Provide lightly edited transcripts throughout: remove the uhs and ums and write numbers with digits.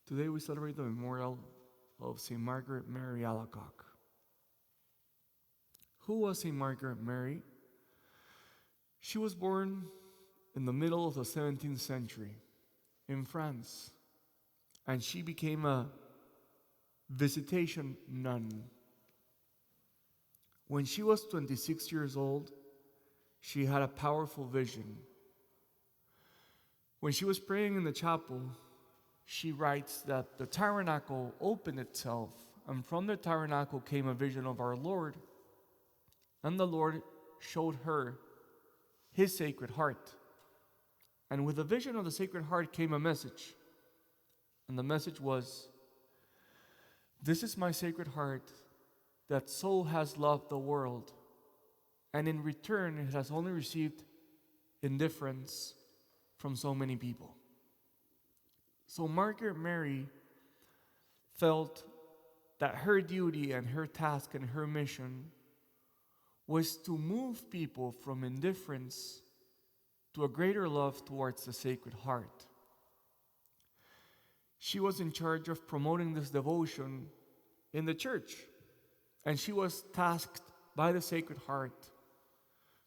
Today we celebrate the memorial of St. Margaret Mary Alacoque. Who was St. Margaret Mary? She was born in the middle of the 17th century in France, and she became a visitation nun. When she was 26 years old, she had a powerful vision. When she was praying in the chapel, she writes that the tabernacle opened itself, and from the tabernacle came a vision of our Lord, and the Lord showed her his Sacred Heart. And with the vision of the Sacred Heart came a message, and the message was, "This is my Sacred Heart that so has loved the world, and in return it has only received indifference from so many people." So Margaret Mary felt that her duty and her task and her mission was to move people from indifference to a greater love towards the Sacred Heart. She was in charge of promoting this devotion in the church, and she was tasked by the Sacred Heart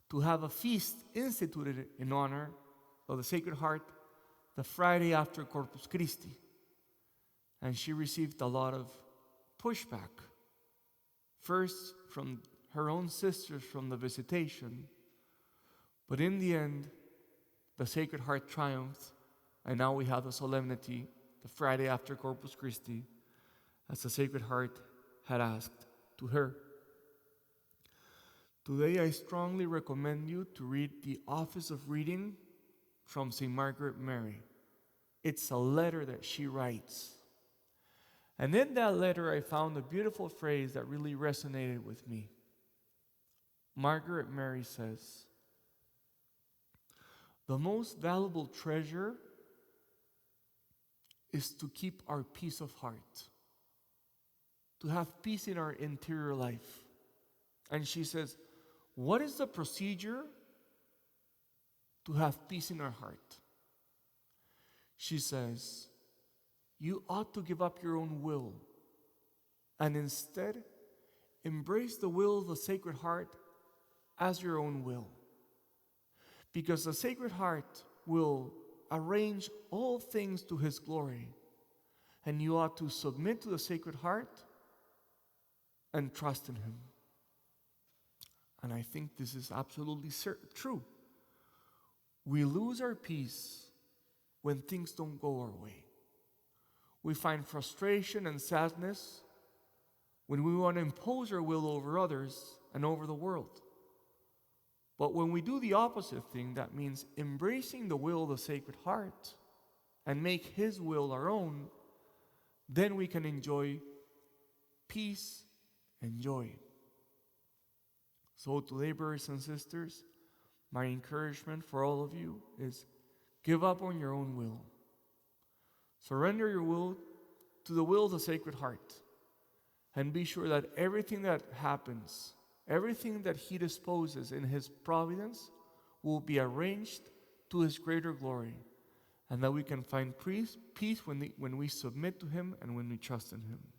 to have a feast instituted in honor of the Sacred Heart the Friday after Corpus Christi. And she received a lot of pushback, first from her own sisters from the visitation, but in the end, the Sacred Heart triumphed, and now we have the solemnity, the Friday after Corpus Christi, as the Sacred Heart had asked to her. Today, I strongly recommend you to read the Office of Reading from St. Margaret Mary. It's a letter that she writes. And in that letter, I found a beautiful phrase that really resonated with me. Margaret Mary says, "The most valuable treasure is to keep our peace of heart, to have peace in our interior life." And she says, what is the procedure to have peace in our heart? She says, you ought to give up your own will and instead embrace the will of the Sacred Heart as your own will. Because the Sacred Heart will arrange all things to His glory, and you ought to submit to the Sacred Heart and trust in Him. And I think this is absolutely true. We lose our peace when things don't go our way. We find frustration and sadness when we want to impose our will over others and over the world. But when we do the opposite thing, that means embracing the will of the Sacred Heart and make His will our own, then we can enjoy peace and joy. So today, brothers and sisters, my encouragement for all of you is give up on your own will. Surrender your will to the will of the Sacred Heart, and be sure that everything that happens, everything that He disposes in His providence will be arranged to His greater glory, and that we can find peace when we submit to Him and when we trust in Him.